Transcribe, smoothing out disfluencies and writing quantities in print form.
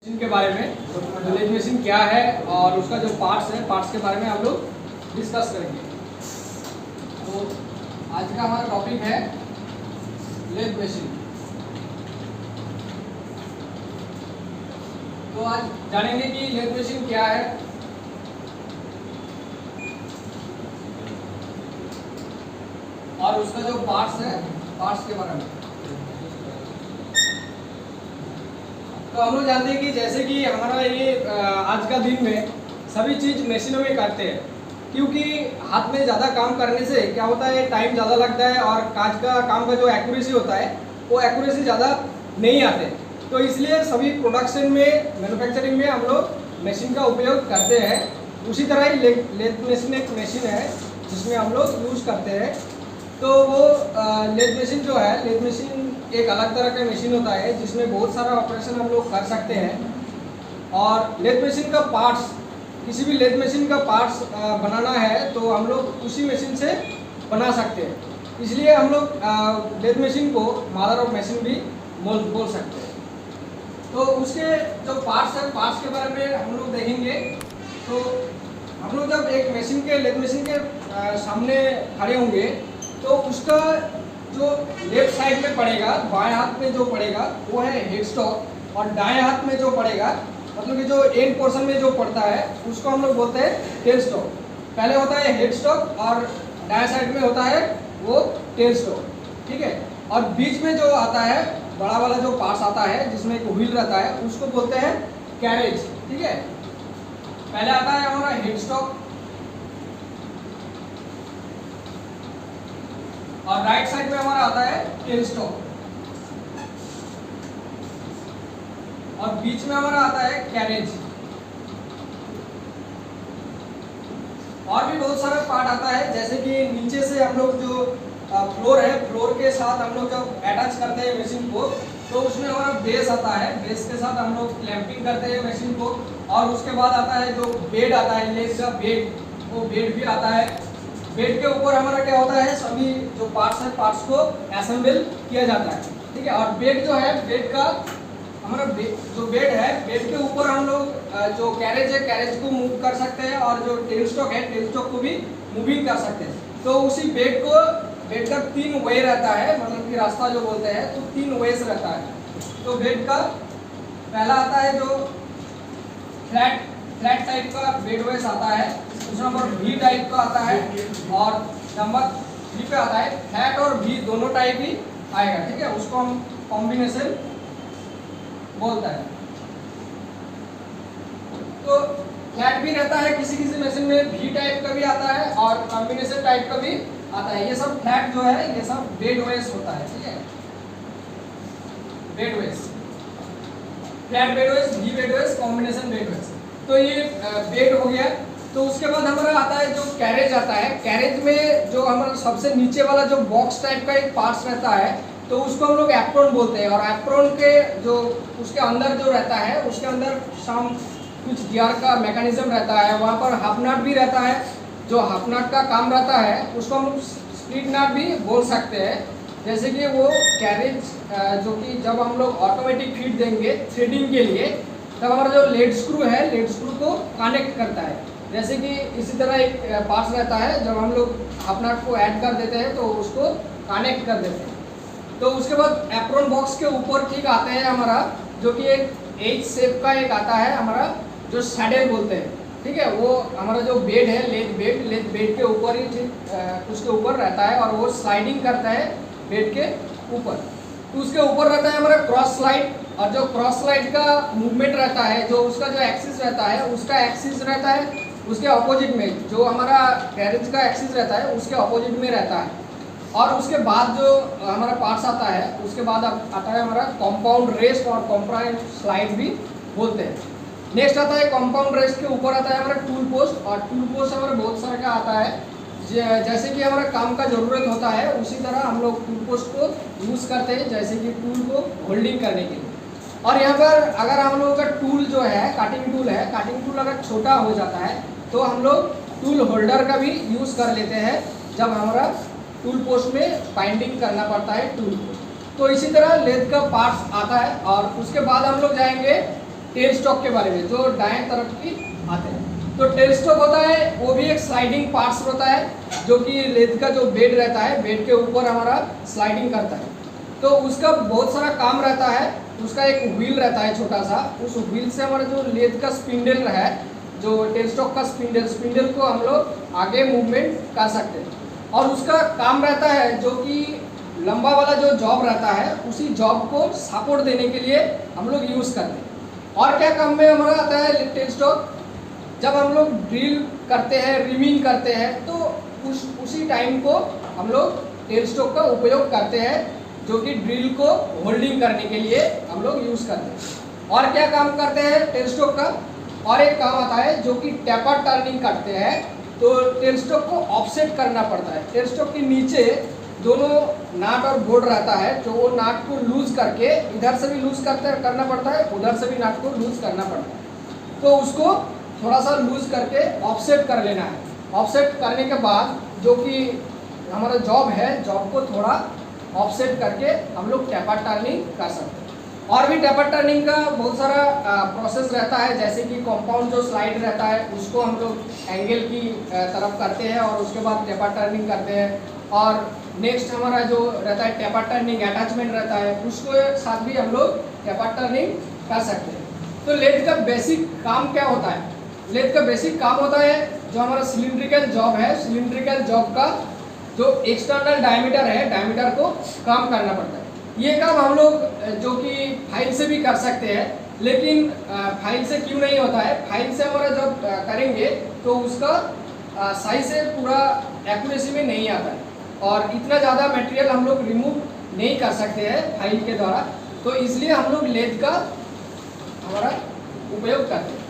Machine के बारे में, तो लेथ मशीन क्या है और उसका जो पार्ट्स है, पार्ट्स के बारे में हम लोग डिस्कस करेंगे। तो आज का हमारा टॉपिक है लेथ मशीन। तो आज जानेंगे कि लेथ मशीन क्या है, और उसका जो पार्ट्स है, पार्ट्स के बारे में। तो हम लोग जानते हैं कि जैसे कि हमारा ये आज का दिन में सभी चीज़ मशीनों में करते हैं, क्योंकि हाथ में ज़्यादा काम करने से क्या होता है, टाइम ज़्यादा लगता है और काज का काम का जो एक्यूरेसी होता है वो एक्यूरेसी ज़्यादा नहीं आते। तो इसलिए सभी प्रोडक्शन में, मैन्युफैक्चरिंग में हम लोग मशीन का उपयोग करते हैं। उसी तरह ही लेथ मशीन एक मशीन है जिसमें हम लोग यूज़ करते हैं। तो वो लेथ मशीन जो है, लेथ मशीन एक अलग तरह का मशीन होता है जिसमें बहुत सारा ऑपरेशन हम लोग कर सकते हैं। और लेथ मशीन का पार्ट्स, किसी भी लेथ मशीन का पार्ट्स बनाना है तो हम लोग उसी मशीन से बना सकते हैं। इसलिए हम लोग लेथ मशीन को मदर ऑफ मशीन भी बोल सकते हैं। तो उसके जो पार्ट्स है, पार्ट्स के बारे में हम लोग देखेंगे। तो हम लोग जब एक मशीन के, लेथ मशीन के सामने खड़े होंगे तो उसका जो लेफ्ट साइड में पड़ेगा, बाएं हाथ में जो पड़ेगा वो है हेड स्टॉक, और दाएं हाथ में जो पड़ेगा, मतलब कि जो एंड पोर्शन में जो पड़ता है उसको हम लोग बोलते हैं टेल स्टॉक। पहले होता है हेड स्टॉक और दाएं साइड में होता है वो टेल स्टॉक, ठीक है। और बीच में जो आता है बड़ा वाला जो पार्ट्स आता है जिसमें एक व्हील रहता है उसको बोलते हैं कैरेज, ठीक है। पहले आता है हमारा हेड स्टॉक, और राइट साइड में हमारा आता है टेल स्टॉक, और बीच में हमारा आता है कैरेज। और भी बहुत सारा पार्ट आता है, जैसे कि नीचे से हम लोग जो फ्लोर है, फ्लोर के साथ हम लोग जब अटैच करते हैं मशीन को तो उसमें हमारा बेस आता है, बेस के साथ हम लोग क्लैंपिंग करते हैं मशीन को। और उसके बाद आता है जो बेड आता है, लेथ का बेड, वो बेड भी आता है। बेड के ऊपर हमारा क्या होता है, सभी जो पार्ट्स है, पार्ट्स को असेंबल किया जाता है, ठीक है। और बेड जो है, बेड का हमारा जो बेड है, बेड के ऊपर हम लोग जो कैरेज है, कैरेज को मूव कर सकते हैं, और जो टेल स्टॉक है, टेल स्टॉक को भी मूविंग कर सकते हैं। तो उसी बेड को, बेड का 3 वे रहता है, मतलब कि रास्ता जो बोलते हैं, तो 3 वेज रहता है। तो बेड का पहला आता है जो फ्लैट टाइप का बेड वेस आता है, दूसरा नंबर वी टाइप का आता है, और नंबर 3 पे आता है फ्लैट और वी दोनों टाइप ही आएगा, ठीक है। उसको हम कॉम्बिनेशन बोलता है। तो फ्लैट भी रहता है किसी मशीन में, वी टाइप का भी आता है और कॉम्बिनेशन टाइप का भी आता है। ये सब फ्लैट जो है ये सब बेड वेस होता है, ठीक है। बेड वेस, फ्लैट बेड वेस, वी बेड वेस, कॉम्बिनेशन बेड वेस। तो ये बेड हो गया। तो उसके बाद हमारा आता है जो कैरेज आता है। कैरेज में जो हमारा सबसे नीचे वाला जो बॉक्स टाइप का एक पार्ट्स रहता है तो उसको हम लोग एप्रोन बोलते हैं। और एप्रोन के जो उसके अंदर जो रहता है, उसके अंदर कुछ गियर का मैकेनिज्म रहता है, वहाँ पर हाफ नट भी रहता है। जो हाफ नट का काम रहता है उसको हम स्प्लिट नट भी बोल सकते हैं। जैसे कि वो कैरेज जो कि जब हम लोग ऑटोमेटिक फीड देंगे थ्रेडिंग के लिए, तब हमारा जो लेड स्क्रू है, लेड स्क्रू को कनेक्ट करता है। जैसे कि इसी तरह एक पार्ट्स रहता है, जब हम लोग हाफ नट को ऐड कर देते हैं तो उसको कनेक्ट कर देते हैं। तो उसके बाद एप्रोन बॉक्स के ऊपर ठीक आते हैं हमारा, जो कि एक एच शेप का एक आता है हमारा, जो सैडल बोलते हैं, ठीक है। वो हमारा जो बेड है, लेथ बेड के ऊपर ही ठीक उसके ऊपर रहता है, और वो स्लाइडिंग करता है बेड के ऊपर। तो उसके ऊपर रहता है हमारा क्रॉस स्लाइड, और जो क्रॉस स्लाइड का मूवमेंट रहता है, जो उसका जो एक्सिस रहता है, उसका एक्सिस रहता है उसके अपोजिट में, जो हमारा कैरेज का एक्सिस रहता है उसके अपोजिट में रहता है। और उसके बाद जो हमारा पार्ट्स आता है, उसके बाद आता है हमारा कंपाउंड रेस्ट, और कंपाउंड स्लाइड भी बोलते हैं। नेक्स्ट आता है कंपाउंड रेस्ट के ऊपर आता है हमारा टूल पोस्ट, और टूल पोस्ट हमारा बहुत सारा का आता है। जैसे कि हमारा काम का ज़रूरत होता है उसी तरह हम लोग टूल पोस्ट को यूज़ करते हैं, जैसे कि टूल को होल्डिंग करने के लिए। और यहाँ पर अगर हम लोगों का टूल जो है, काटिंग टूल है, काटिंग टूल अगर छोटा हो जाता है तो हम लोग टूल होल्डर का भी यूज़ कर लेते हैं जब हमारा टूल पोस्ट में बाइंडिंग करना पड़ता है टूल को। तो इसी तरह लेथ का पार्ट्स आता है। और उसके बाद हम लोग जाएंगे टेल स्टॉक के बारे में, जो दाएं तरफ की आते हैं। तो टेल स्टॉक होता है वो भी एक स्लाइडिंग पार्ट्स होता है, जो कि लेथ का जो बेड रहता है, बेड के ऊपर हमारा स्लाइडिंग करता है। तो उसका बहुत सारा काम रहता है। उसका एक व्हील रहता है छोटा सा, उस व्हील से हमारा जो लेथ का स्पिंडल है, जो टेल स्टॉक का स्पिंडल को हम लोग आगे मूवमेंट कर सकते हैं। और उसका काम रहता है जो कि लंबा वाला जो जॉब रहता है, उसी जॉब को सपोर्ट देने के लिए हम लोग यूज़ करते हैं। और क्या काम में हमारा आता है टेल स्टॉक? जब हम लोग ड्रिल करते हैं, रिमिंग करते हैं, तो उसी टाइम को हम लोग टेल स्टॉक का उपयोग करते हैं, जो कि ड्रिल को होल्डिंग करने के लिए हम लोग यूज़ करते हैं। और क्या काम करते हैं टेल स्टॉक का? और एक काम आता है जो कि टेपर टर्निंग करते हैं। तो टेल स्टॉक को ऑफसेट करना पड़ता है। टेल स्टॉक के नीचे दोनों नाट और बोल्ट रहता है, जो वो नाट को लूज करके इधर से भी लूज करना पड़ता है, उधर से भी नाट को लूज करना पड़ता है। तो उसको थोड़ा सा लूज करके ऑफसेट कर लेना है। ऑफसेट करने के बाद जो कि हमारा जॉब है, जॉब को थोड़ा ऑफसेट करके हम लोग टेपर टर्निंग कर सकते हैं। और भी टेपर टर्निंग का बहुत सारा प्रोसेस रहता है, जैसे कि कंपाउंड जो स्लाइड रहता है उसको हम लोग एंगल की तरफ करते हैं और उसके बाद टेपर टर्निंग करते हैं। और नेक्स्ट हमारा जो रहता है टेपर टर्निंग अटैचमेंट रहता है, उसको साथ भी हम लोग टेपर टर्निंग कर सकते हैं। तो लेथ का बेसिक काम क्या होता है? लेथ का बेसिक काम होता है जो हमारा सिलिंड्रिकल जॉब है, सिलिंड्रिकल जॉब का जो एक्सटर्नल डायमीटर है, डायमीटर को कम करना पड़ता है। ये काम हम लोग जो कि फाइल से भी कर सकते हैं, लेकिन फाइल से क्यों नहीं होता है? फाइल से हमारा जब करेंगे तो उसका साइज से पूरा एक्यूरेसी में नहीं आता है, और इतना ज़्यादा मटेरियल हम लोग रिमूव नहीं कर सकते हैं फाइल के द्वारा। तो इसलिए हम लोग लेथ का हमारा उपयोग करते हैं।